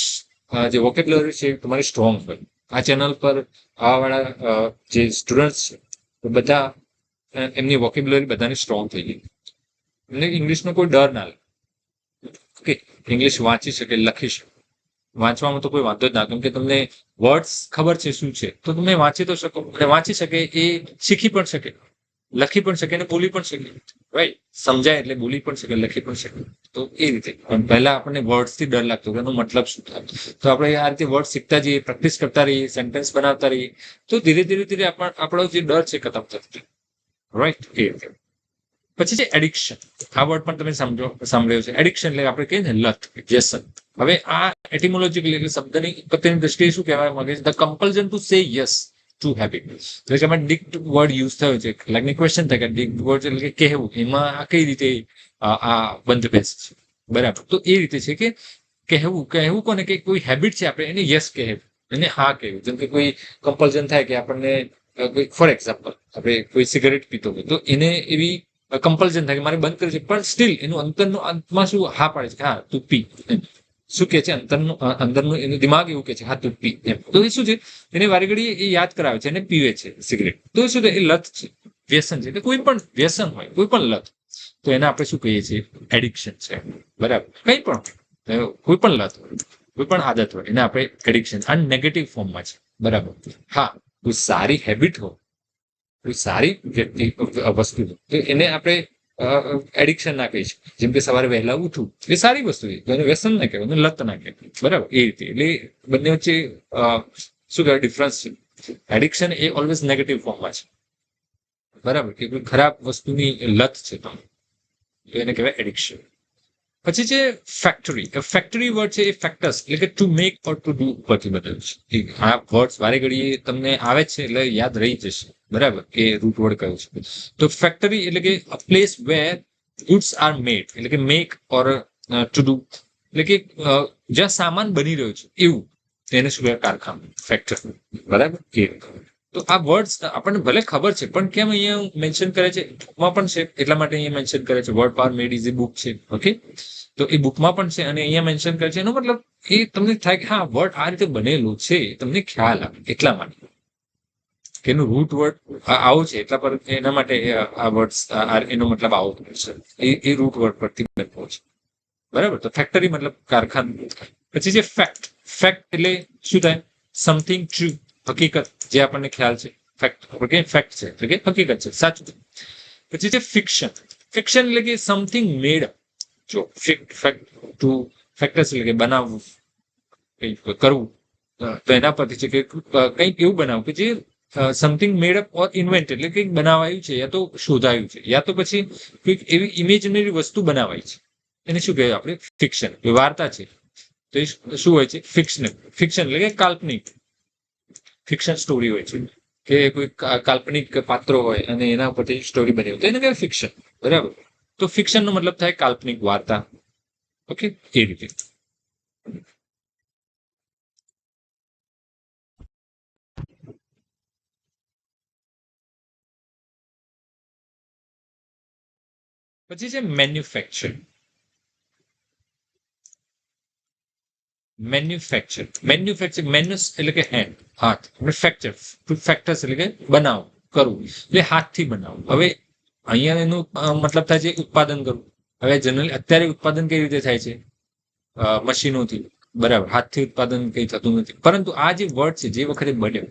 જે વોકેબ્યુલરી છે તમારી સ્ટ્રોંગ હોય. આ ચેનલ પર આવાવાળા જે સ્ટુડન્ટ્સ છે બધા એમની વોકેબ્યુલરી બધાની સ્ટ્રોંગ થઈ ગઈ, એટલે ઇંગ્લિશનો કોઈ ડર ના લે. ઓકે, ઇંગ્લિશ વાંચી શકે, લખી શકે. વાંચવામાં તો કોઈ વાંધો જ ના, કેમ કે તમને વર્ડ્સ ખબર છે શું છે, તો તમે વાંચી તો શકો. અને વાંચી શકે એ શીખી પણ શકે, લખી પણ શકે અને બોલી પણ શકે. રાઈટ, સમજાય એટલે બોલી પણ શકે, લખી પણ શકે. તો એ રીતે. પણ પહેલા આપણને વર્ડ્સ થી ડર લાગતો કે એનો મતલબ શું થાય. તો આપણે આ રીતે વર્ડ શીખતા જઈએ, પ્રેક્ટિસ કરતા રહીએ, સેન્ટેન્સ બનાવતા રહીએ, તો ધીરે ધીરે ધીરે આપણો જે ડર છે ખતમ થતો. રાઈટ, એ રીતે. પછી છે એડિક્શન. આ વર્ડ પણ તમે સાંભળ્યો છે. એડિક્શન એટલે આપણે કહીએ ને લત, વ્યસન. હવે આ એટિમોલોજીકલી એટલે શબ્દની ઉત્પત્તિની દ્રષ્ટિએ શું કહેવાય માંગે છે? The compulsion to say yes to habit. એટલે કે આમાં ડિક્ટ વર્ડ યુઝ થયો છે. લાઈક ક્વેશ્ચન થાય કે ડિક્ટ વર્ડ એટલે કે કહેવું, એમાં આ કઈ રીતે આ બંધ બેસે છે? બરાબર, તો એ રીતે છે કે કહેવું કોને કે કોઈ હેબિટ છે આપણે એને યસ કહેવું, એને હા કહેવું. જેમ કે કોઈ કમ્પલ્ઝન થાય કે આપણને ફોર એક્ઝામ્પલ આપણે કોઈ સિગરેટ પીતો હોય તો એને એવી કમ્પલ્ઝન થાય કે મારે બંધ કર્યું છે, પણ સ્ટીલ એનું અંતરનું અંતમાં શું હા પાડે છે કે હા તું પી. શું કે છે અંદરનું એનું દિમાગ એવું કે છે હા તું પી એમ. તો એ શું છે, એને વારે ઘડી એ યાદ કરાવે છે અને પીવે છે સિગરેટ. તો એ શું છે, એ લત છે, વ્યસન છે. એટલે કોઈ પણ વ્યસન હોય, કોઈ પણ લત, તો એને આપણે શું કહીએ છીએ? એડિક્શન છે. બરાબર, કઈ પણ કોઈ પણ લત હોય, કોઈ પણ આદત હોય, એને આપણે એડિક્શન, આ નેગેટિવ ફોર્મમાં છે. બરાબર. હા, કોઈ સારી હેબિટ હોય, કોઈ સારી વ્યક્તિ વસ્તુ તો એને આપણે એડિક્શન ના કહી શકીએ. જેમ કે સવારે વહેલા ઉઠવું એ સારી વસ્તુ છે, તો એને વ્યસન ના કહેવાય, લત ના કહેવાય. બરાબર, એ રીતે. એટલે બંને વચ્ચે શું કહેવાય ડિફરન્સ છે. એડિક્શન એ ઓલવેઝ નેગેટિવ ફોર્મમાં છે. બરાબર, કે કોઈ ખરાબ વસ્તુની લત છે તો એને કહેવાય એડિક્શન. પછી છે ફેક્ટરી. ફેક્ટરી વર્ડ છે એ ફેક્ટર્સ એટલે કે to make or to do પરથી બનેલું છે. આ વર્ડ વારે ઘડીએ તમને આવે છે એટલે યાદ રહી જશે. બરાબર, કે રૂટ વર્ડ કયું છે. તો ફેક્ટરી એટલે કે a place where goods are made, એટલે કે મેક ઓર ટુ ડુ, એટલે કે જ્યાં સામાન બની રહ્યો છે એવું, તેને શું કહેવાય? કારખાનું, ફેક્ટરી. બરાબર, તો આ વર્ડ્સ આપણને ભલે ખબર છે, પણ કેમ અહીંયા મેન્શન કરે છે? બુકમાં પણ છે એટલા માટે અહીંયા મેન્શન કરે છે. Word power made is A book છે. ઓકે, તો એ બુકમાં પણ છે અને અહીંયા મેન્શન કરે છે. એનો મતલબ એ તમને થાય કે હા વર્ડ આ રીતે બનેલું છે, તમને ખ્યાલ આવે એટલા માટે કે એનું રૂટ વર્ડ આવું છે, એટલા પર એના માટે આ વર્ડ એનો મતલબ આવો છે. એ રૂટ વર્ડ પરથી બનવો છે. બરાબર, તો ફેક્ટરી મતલબ કારખાનું. પછી જે ફેક્ટ. ફેક્ટ એટલે શું થાય? સમથિંગ ટ્રુ, હકીકત, જે આપણને ખ્યાલ છે. ફેક્ટ ફેક્ટ છે એટલે કે હકીકત છે, સાચું. પછી છે ફિક્શન. ફિક્શન એટલે કે સમથિંગ મેડ અપ. જો ફેક્ટ ટુ ફેક્ટર્સ એટલે કે બનાવવું, કંઈક કરવું, તો એના પરથી છે કે કંઈક એવું બનાવવું કે જે સમથિંગ મેડ અપ ઓર ઇન્વેન્ટ, એટલે કંઈક બનાવાયું છે, યા તો શોધાયું છે, યા તો પછી કંઈક એવી ઇમેજનરી વસ્તુ બનાવાય છે. એને શું કહેવાય આપણે? ફિક્શન. વાર્તા છે તો એ શું હોય છે? ફિક્શન. ફિક્શન એટલે કે કાલ્પનિક. ફિક્શન સ્ટોરી હોય છે કે કોઈ કાલ્પનિક પાત્રો હોય અને એના ઉપરથી સ્ટોરી બની હોય તો એને કહેવાય ફિક્શન. બરાબર, તો ફિક્શન નો મતલબ થાય કાલ્પનિક વાર્તા. ઓકે, એ રીતે. પછી છે મેન્યુફેક્ચર. મેન્યુફેક્ચર મેન્યુસ એટલે કે હેન્ડ, હાથ. ફેક્ચર, ફેક્ટર્સ એટલે કે બનાવ, કરવું, એટલે હાથથી બનાવવું. હવે અહીંયા એનું મતલબ થાય છે ઉત્પાદન કરવું. હવે જનરલી અત્યારે ઉત્પાદન કઈ રીતે થાય છે? મશીનોથી. બરાબર, હાથથી ઉત્પાદન કઈ થતું નથી. પરંતુ આ જે વર્ડ છે જે વખતે બન્યો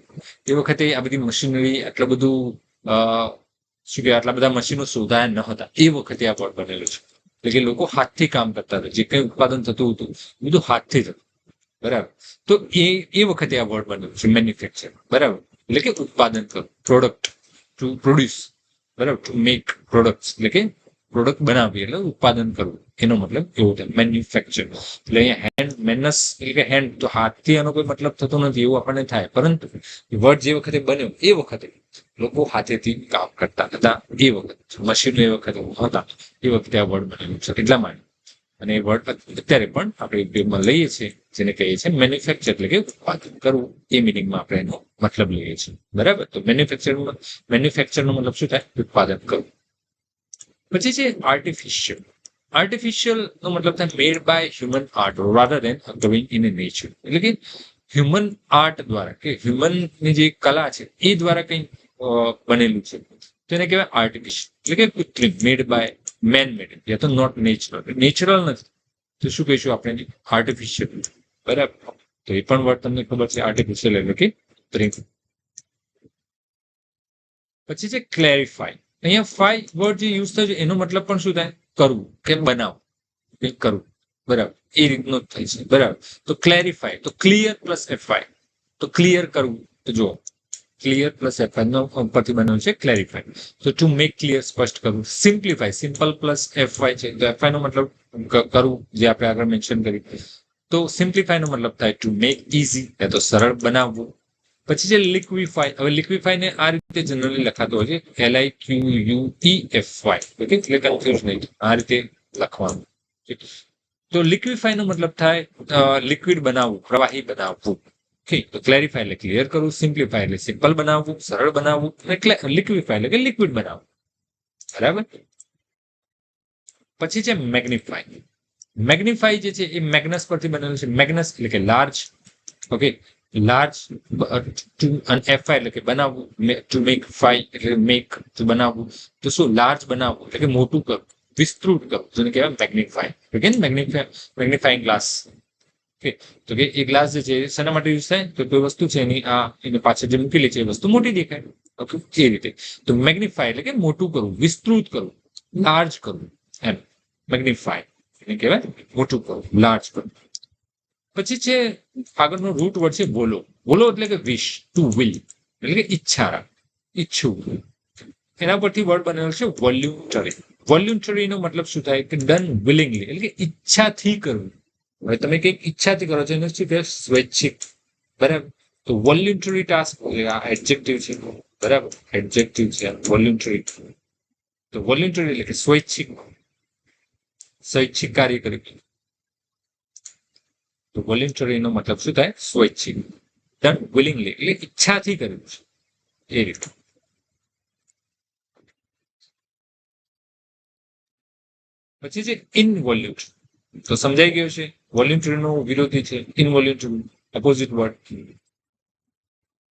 એ વખતે આ બધી મશીનરી, આટલું બધું શું કહેવાય, આટલા બધા મશીનો શોધાયા ન હતા એ વખતે આ વર્ડ બનેલો છે. એટલે કે લોકો હાથથી કામ કરતા હતા, જે કઈ ઉત્પાદન થતું હતું બધું હાથથી થતું. બરાબર, તો એ વખતે આ વર્ડ બન્યો છે મેન્યુફેક્ચર. બરાબર, એટલે કે ઉત્પાદન કરવું, પ્રોડક્ટ, ટુ પ્રોડ્યુસ. બરાબર, ટુ મેક પ્રોડક્ટ એટલે કે પ્રોડક્ટ બનાવવી એટલે ઉત્પાદન કરવું, એનો મતલબ એવો થાય મેન્યુફેક્ચર. એટલે અહીંયા હેન્ડ મેનસ એટલે કે હેન્ડ તો હાથથી એનો કોઈ મતલબ થતો નથી એવું આપણને થાય, પરંતુ વર્ડ જે વખતે બન્યો એ વખતે લોકો હાથેથી કામ કરતા હતા, એ વખતે મશીનો એ વખતે હતા, એ વખતે આ વર્ડ બનેલું છે એટલા માટે. અને એ વર્ડ અત્યારે પણ આપણે ઉપયોગમાં લઈએ છીએ, જેને કહીએ છીએ મેન્યુફેક્ચર એટલે કે ઉત્પાદન કરવું, એ મિનિંગમાં આપણે એનો મતલબ લઈએ છીએ. બરાબર, તો મેન્યુફેક્ચરનો મતલબ શું થાય? ઉત્પાદન કરવું. પછી છે આર્ટિફિશિયલ. આર્ટિફિશિયલ નો મતલબ થાય made by human art rather than occurring in a nature. એટલે કે હ્યુમન આર્ટ દ્વારા કે હ્યુમનની જે કલા છે એ દ્વારા કંઈ બનેલું છે તો એને કહેવાય આર્ટિફિશિયલ, એટલે કે કૃત્રિમ, મેડ બાય મેન મેડ, યા તો નોટ નેચરલ. નેચરલ નથી તો શું કહીશું આપણે? આર્ટિફિશિયલ. બરાબર, તો એ પણ વર્ડ તમને ખબર છે, આર્ટિફિશિયલ એટલે કે કૃત્રિમ. પછી છે ક્લેરિફાય. અહીંયા 5 વર્ડ જે યુઝ થયો છે એનો મતલબ પણ શું થાય? કરવું કે બનાવવું, કંઈક કરવું. બરાબર, એ રીતનો જ થાય છે. બરાબર, તો ક્લેરિફાય તો ક્લિયર પ્લસ એફઆઈ, તો ક્લિયર કરવું. તો જો ક્લિયર પ્લસ એફઆઈ નો પરથી બન્યું છે ક્લેરિફાય. તો ટુ મેક ક્લિયર, સ્પષ્ટ કરવું. સિમ્પ્લિફાય, સિમ્પલ પ્લસ એફઆઈ છે, તો એફઆઈ નો મતલબ કરવું, જે આપણે આગળ મેન્શન કર્યું. તો સિમ્પ્લિફાય નો મતલબ થાય ટુ મેક ઇઝી, તો સરળ બનાવવું. પછી છે લિક્વિફાય. હવે લિક્વિફાય ને આ રીતે જનરલી લખાતો હોય છે LIQUEFY, ઓકે, એટલે કન્ફ્યુઝ નહીં, આ રીતે લખવાનું. તો લિક્વિફાય નો મતલબ થાય લિક્વિડ બનાવવું, પ્રવાહી બનાવવું. ઓકે, તો ક્લેરિફાય એટલે ક્લિયર કરવું, સિમ્પ્લિફાય એટલે સિમ્પલ બનાવવું, સરળ બનાવવું, એટલે લિક્વિફાય એટલે કે લિક્વિડ બનાવવું. બરાબર. પછી છે મેગ્નિફાય. મેગ્નિફાય જે છે એ મેગ્નસ પરથી બનેલું છે. મેગ્નસ એટલે કે લાર્જ, ઓકે, લાર્જ, અને એફઆઈ એટલે કે બનાવવું, ટુ મેક ફાઈ એટલે મેક, ટુ બનાવવું. તો શું? લાર્જ બનાવવું એટલે કે મોટું કરવું, વિસ્તૃત કરવું, જેને કહેવાય magnify. Okay, magnifying glass. Okay, તો કે એ ગ્લાસ જે છે શેના માટે યુઝ થાય? તો કોઈ વસ્તુ છે એની એની પાછળ જે મૂકેલી છે એ વસ્તુ મોટી દેખાય. ઓકે, એ રીતે. તો મેગ્નિફાય એટલે કે મોટું કરવું, વિસ્તૃત કરવું, લાર્જ કરવું, એમ મેગ્નિફાય એને કહેવાય મોટું કરવું, લાર્જ કરવું. પછી છે આગળનો રૂટ વર્ડ છે વોલો. વોલો એટલે કે વિશ, ટુ વિલ, એટલે કે ઈચ્છા રાખ, ઈચ્છું. એના પરથી વર્ડ બનેલો છે વોલ્યુન્ટરી. વોલ્યુન્ટરી નો મતલબ શું થાય? કે ડન વિલિંગલી, એટલે કે ઈચ્છાથી કરવું. હવે તમે કંઈક ઈચ્છાથી કરો છો એને શું કહેવાય? સ્વૈચ્છિક. બરાબર, તો વોલ્યુન્ટરી ટાસ્ક આ એડજેક્ટિવ છે. બરાબર, એડજેક્ટિવ છે વોલ્યુન્ટરી. તો વોલ્યુન્ટરી એટલે કે સ્વૈચ્છિક, સ્વૈચ્છિક કાર્ય કર્યું. તો વોલ્યુન્ટરી નો મતલબ શું થાય? સ્વૈચ્છિક. ડન વિલિંગલી એટલે ઈચ્છાથી કર્યું છે, એ રીતે. પછી છે ઇનવોલ્યુટરી. તો સમજાઈ ગયું છે, વોલ્યુન્ટરી નો વિરોધી છે involuntary, opposite word.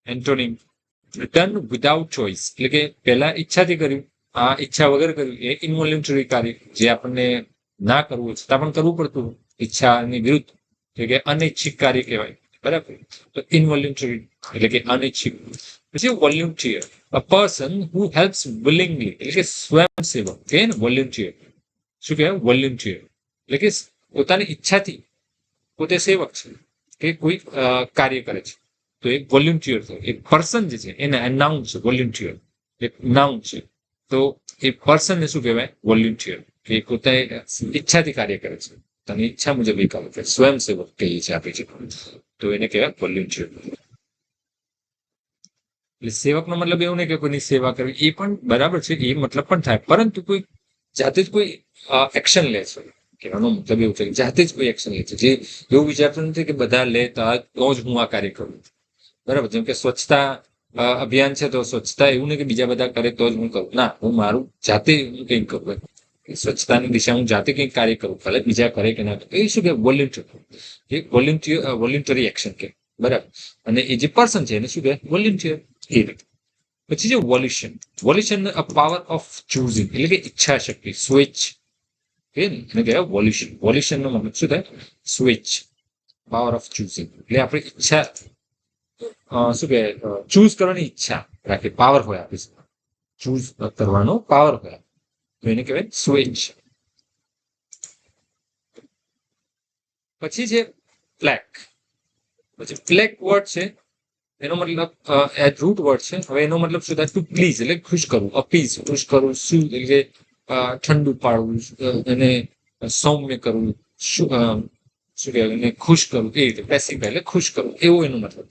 Antonym done without choice, એટલે કે પહેલા ઈચ્છાથી કર્યું, આ ઈચ્છા વગર કર્યું, એ ઇનવોલ્યુટરી કાર્ય, જે આપણને ના કરવું છતાં પણ કરવું પડતું ઈચ્છાની વિરુદ્ધ, એટલે કે અનૈચ્છિક કાર્ય કહેવાય. બરાબર, તો ઇનવોલ્યુટરી એટલે કે અનૈચ્છિક. પછી volunteer, a person who helps વિલિંગલી, એટલે કે સ્વયંસેવક કે વોલ્યુન્ટિયર. શું કહેવાય? વોલ્યુન્ટિયર એટલે કે પોતાની ઈચ્છાથી પોતે સેવક છે કે કોઈ કાર્ય કરે છે, તો એક વોલ્યુન્ટિયર થયો. એક પર્સન જે છે એને નાઉન છે વોલ્યુન્ટિયર, એક નાઉન છે. તો એ પર્સનને શું કહેવાય? વોલ્યુન્ટિયર, કે પોતે ઈચ્છાથી કાર્ય કરે છે, તને ઈચ્છા મુજબ એ કામ કરે, સ્વયંસેવક કહીએ છીએ આપણે, તો એને કહેવાય વોલ્યુન્ટિયર. એટલે સેવકનો મતલબ એવું નહીં કે કોઈની સેવા કરવી, એ પણ બરાબર છે, એ મતલબ પણ થાય, પરંતુ કોઈ જાતે જ કોઈ એક્શન લે છે, કહેવાનો મતલબ એવું છે કે જાતે જ કોઈ એક્શન લે છે, જે એવું વિચારતું નથી કે બધા લે તો જ હું આ કાર્ય કરું. બરાબર, જેમ કે સ્વચ્છતા અભિયાન છે, તો સ્વચ્છતા એવું નહીં કે બીજા બધા કરે તો જ હું કરું, ના, હું મારું જાતે હું કંઈક કરું, સ્વચ્છતાની દિશા હું જાતે કંઈક કાર્ય કરું, ભલે બીજા કરે કે ના કરે. એ શું કે વોલ્યુન્ટરી એક્શન કે. બરાબર, અને એ જે પર્સન છે એને શું કહે? વોલ્યુન્ટિયર. એ રીતે. પછી જે વોલ્યુશન. વોલ્યુશન અ પાવર ઓફ ચૂઝિંગ, એટલે કે ઈચ્છા શક્તિ, સ્વેચ્છ, એને કહેવાય વોલ્યુશન. વોલ્યુશન નો મતલબ શું થાય? સ્વેચ્છ, પાવર ઓફ ચૂઝિંગ, એટલે આપણે ઈચ્છા શું કહે? ચૂઝ કરવાની ઈચ્છા રાખે, પાવર હોય આપણી ચૂઝ કરવાનો પાવર હોય, તો એને કહેવાય સ્વેચ્છ. પછી છે પ્લેક. પછી પ્લેક વર્ડ છે, એનો મતલબ રૂટ વર્ડ છે. હવે એનો મતલબ શું થાય? ટુ પ્લીઝ એટલે ખુશ કરવું, અપીઝ, ખુશ કરવું, શું એટલે ઠંડુ પાડવું, અને સૌમ્ય કરવું, શું કહેવાય એને ખુશ કરવું, એ રીતે પેસિફાય એટલે ખુશ કરવું, એવો એનો મતલબ.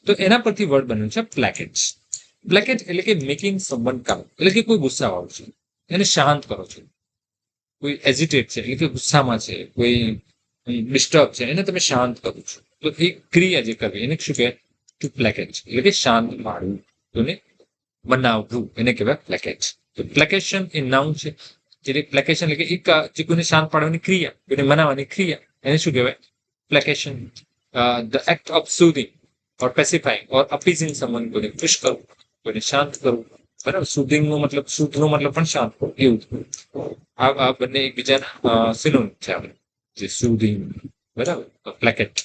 તો એના પરથી વર્ડ બન્યું છે પ્લેકેટ. પ્લેકેટ એટલે કે મેકિંગ સમવન કામ, એટલે કે કોઈ ગુસ્સાવાળું છે એને શાંત કરો છો. કોઈ એજિટેટ છે એટલે કે ગુસ્સામાં છે, કોઈ ડિસ્ટર્બ છે એને તમે શાંત કરો છો. તો એ ક્રિયા જે કરવી એને શું કહેવાય? ટુ પ્લેકેટ એટલે કે શાંત પાડવું, તો બનાવવું એને કહેવાય પ્લેકેટ. તો પ્લેકેશન એ નાઉન છે. જે પ્લેકેશન એટલે કે એક જે કોઈને શાંત પાડવાની ક્રિયા, કોઈને મનાવવાની ક્રિયા, એને શું કહેવાય? Placation. The act of soothing or pacifying or appeasing someone, કોઈને ખુશ કરવું, કોઈને શાંત કરવું. બરાબર. સુધિંગ નો મતલબ, શુદ્ધ નો મતલબ પણ શાંત કરવું, એવું. આ બંને એકબીજાના સિનોનિમ છે આપણે, જે સુધિંગ. બરાબર. પ્લેકેટ.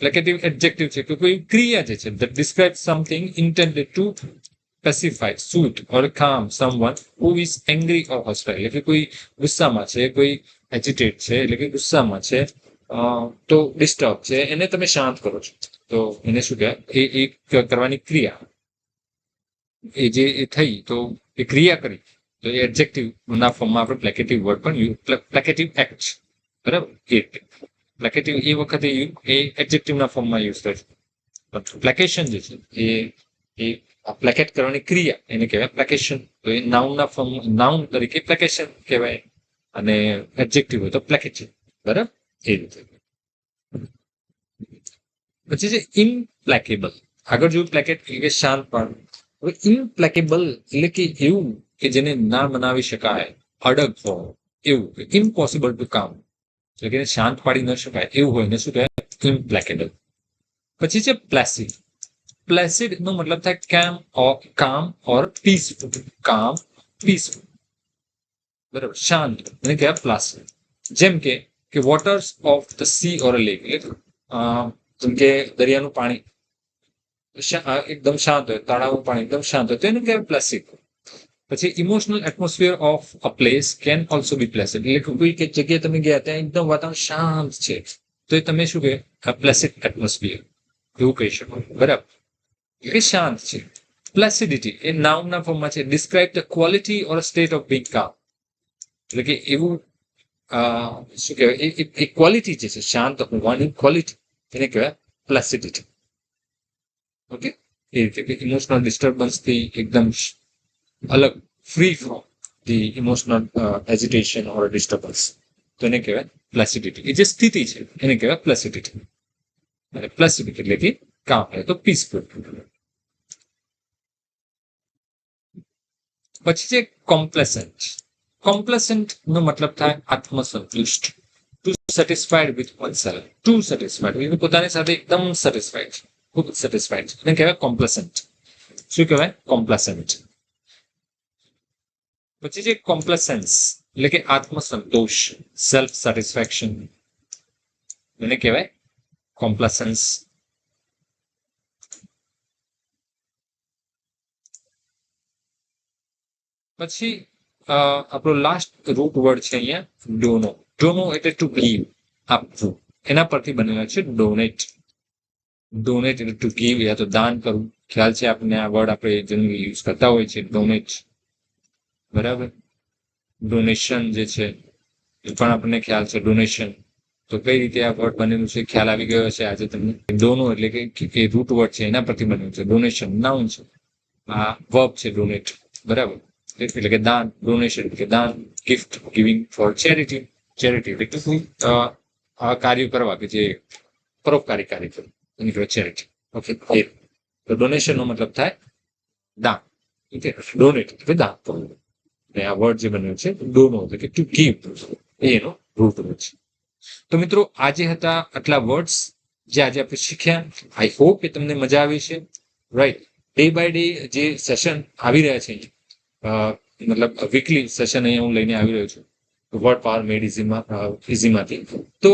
પ્લેકેટિવ એડજેક્ટિવ છે કે કોઈ ક્રિયા જે છે that describes something intended to pacify, soothe or calm someone who is angry or hostile. એટલે કે કોઈ ગુસ્સામાં છે, કોઈ એજિટેટ છે એટલે કે ગુસ્સામાં છે, તો ડિસ્ટર્બ છે, એને તમે શાંત કરો છો. તો એને શું કહેવાય? એ કરવાની ક્રિયા, એ જે થઈ, તો એ ક્રિયા કરી, તો એ એડજેક્ટિવ ના ફોર્મમાં આપણે પ્લેકેટિવ વર્ડ પણ પ્લેકેટિવ એક્ટ. બરાબર. પ્લેકેટિવ એ વખતે એ એડજેક્ટિવના ફોર્મમાં યુઝ થાય છે. પ્લેકેશન જે છે એ પ્લેકેટ કરવાની ક્રિયા એને કહેવાય પ્લેકેશન. તો એ નાઉનના ફોર્મ, નાઉન તરીકે પ્લેકેશન કહેવાય, અને એડજેક્ટિવ હોય તો પ્લેકેશન. બરાબર. એ રીતે. પછી છે ઇમ્પ્લેકેબલ. આગળ જોયું પ્લેકેટ એટલે કે શાંત પાડવું. હવે ઇમ્પ્લેકેબલ એટલે કે એવું કે જેને ના મનાવી શકાય, અડગ હોય એવું, ઇમ્પોસિબલ ટુ કામ, એટલે કે શાંત પાડી ન શકાય એવું હોય ને શું કહેવાય? ઇમ્પ્લેકેબલ. પછી છે પ્લેસિડ. પ્લેસિડ નો મતલબ થાય કામ ઓર પીસફુલ. કામ, પીસફુલ. બરાબર. શાંત એને કહેવાય પ્લેસિડ. જેમ કે waters of the sea or lake, એટલે જેમ કે દરિયાનું પાણી એકદમ શાંત હોય, તળાવનું પાણી એકદમ શાંત હોય, તો એને કહેવાય પ્લેસિડ. પછી emotional atmosphere of a place can also be placid, એટલે કોઈ જગ્યાએ તમે ગયા ત્યાં એકદમ વાતાવરણ શાંત છે, તો એ તમે શું કહેવાય? પ્લેસિડ એટમોસ્ફિયર એવું કહી શકો. બરાબર. એટલે શાંત છે. પ્લેસિડિટી એ નાઉનના ફોર્મમાં છે. Describe the quality or state of being કામ, એટલે કે એવું શું કહેવાય? એ ક્વોલિટી જે છે શાંત હોવાની ક્વોલિટી, એને કહેવાય પ્લેસિડિટી. ઓકે. એ રીતે કે ઇમોશનલ ડિસ્ટર્બન્સથી એકદમ અલગ, free from the emotional agitation or disturbance, તો એને કહેવાય પ્લેસિડિટી. એ જે સ્થિતિ છે એને કહેવાય પ્લેસિડિટી. અને પ્લેસિડિટી એટલે કે કામ એટલે તો પીસફુલ. પછી છે કોમ્પ્લેસન્ટ. કોમ્પ્લેસન્ટ નો મતલબ થાય આત્મસંતુષ્ટ. Too satisfied with oneself. Too satisfied, પોતાની સાથે એકદમ સેટિસ્ફાઈડ છે, ખૂબ સેટિસ્ફાઈડ છે, એને કહેવાય કોમ્પ્લેસન્ટ. શું કહેવાય? કોમ્પ્લેસન્ટ. પછી છે કોમ્પ્લેસન્સ, એટલે કે આત્મસંતોષ, સેલ્ફ સેટિસ્ફેક્શન, એને કહેવાય કોમ્પ્લેસન્સ. પછી આપણો લાસ્ટ રૂટ વર્ડ છે અહીંયા ડોનો. ડોનો એટલે ટુ ગીવ, આપવું. એના પરથી બનેલા છે ડોનેટ. ડોનેટ એટલે ટુ ગીવ, યા તો દાન કરવું. ખ્યાલ છે આપણને આ વર્ડ આપણે જનરલી યુઝ કરતા હોય છે, ડોનેટ. બરાબર. ડોનેશન જે છે એ પણ આપણને ખ્યાલ છે, ડોનેશન. તો કઈ રીતે આ વર્ડ બનેલું છે ખ્યાલ આવી ગયો છે આજે તમને. ડોનો એટલે કે રૂટ વર્ડ છે એના પરથી બનેલું છે. ડોનેશન નાઉન છે, આ વર્બ છે ડોનેટ. બરાબર. એટલે કે દાન. ડોનેશન એટલે દાન, gift, giving for charity. Charity એટલે કોઈ કાર્ય કરવા કે જે પરોપકારી કાર્ય કરવું, એની કહેવાય ચેરિટી. ઓકે. તો ડોનેશન નો મતલબ થાય દાન. ડોનેટ એટલે દાન કરવું. અને આ વર્ડ જે બન્યો છે ડોનો એટલે કે ટુ ગીવ, એનો રૂટ વર્ડ છે. તો મિત્રો આજે હતા આટલા વર્ડ્સ જે આજે આપણે શીખ્યા. આઈ હોપ કે તમને મજા આવી છે. રાઈટ. ડે બાય ડે જે સેશન આવી રહ્યા છે, મતલબ વીકલી સેશન અહીંયા હું લઈને આવી રહ્યો છું વર્ડ પાવર મેડ ઇઝીમાંથી, તો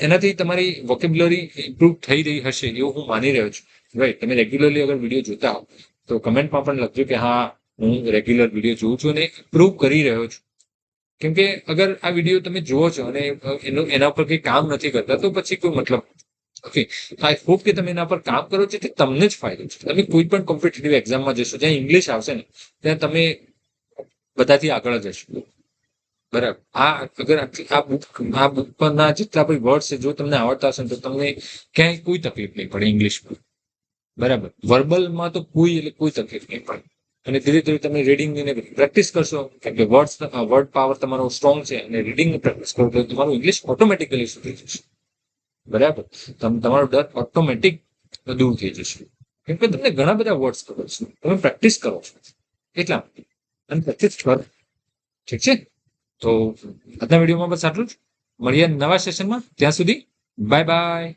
એનાથી તમારી વોકેબ્યુલરી ઇમ્પ્રુવ થઈ રહી હશે એવું હું માની રહ્યો છું. રાઈટ. તમે રેગ્યુલરલી અગર વિડીયો જોતા હો તો કમેન્ટમાં પણ લખજો કે હા હું રેગ્યુલર વિડીયો જોઉં છું અને ઇમ્પ્રુવ કરી રહ્યો છું. કેમ કે અગર આ વિડીયો તમે જુઓ છો અને એના ઉપર કંઈ કામ નથી કરતા તો પછી કોઈ મતલબ. ઓકે. આઈ હોપ કે તમે એના પર કામ કરો છો, તે તમને જ ફાયદો છે. તમે કોઈ પણ કોમ્પિટિટિવ એક્ઝામમાં જશો જ્યાં ઇંગ્લિશ આવશે ને ત્યાં તમે બધાથી આગળ જશો. બરાબર. અગર આ બુક પરના જેટલા બી વર્ડ છે જો તમને આવડતા હશે ને તો તમને ક્યાંય કોઈ તકલીફ નહીં પડે ઇંગ્લિશમાં. બરાબર. વર્બલમાં તો કોઈ તકલીફ નહીં પડે. અને ધીરે ધીરે તમે રીડિંગ ને પ્રેક્ટિસ કરશો એટલે વર્ડ પાવર તમારો સ્ટ્રોંગ છે અને રીડિંગ પ્રેક્ટિસ કરો તો તમારું ઇંગ્લિશ ઓટોમેટિકલી સુધરી જશે. બરાબર. તમારો ડર ઓટોમેટિક દૂર થઈ જશે. કેમ કે તમને ઘણા બધા વર્ડ્સ ખબર છે, તમે પ્રેક્ટિસ કરો છો એટલા માટે. અને પ્રેક્ટિસ કરો. ઠીક છે. તો આજના વિડીયોમાં બસ આટલું જ. મળીએ નવા સેશનમાં. ત્યાં સુધી બાય બાય.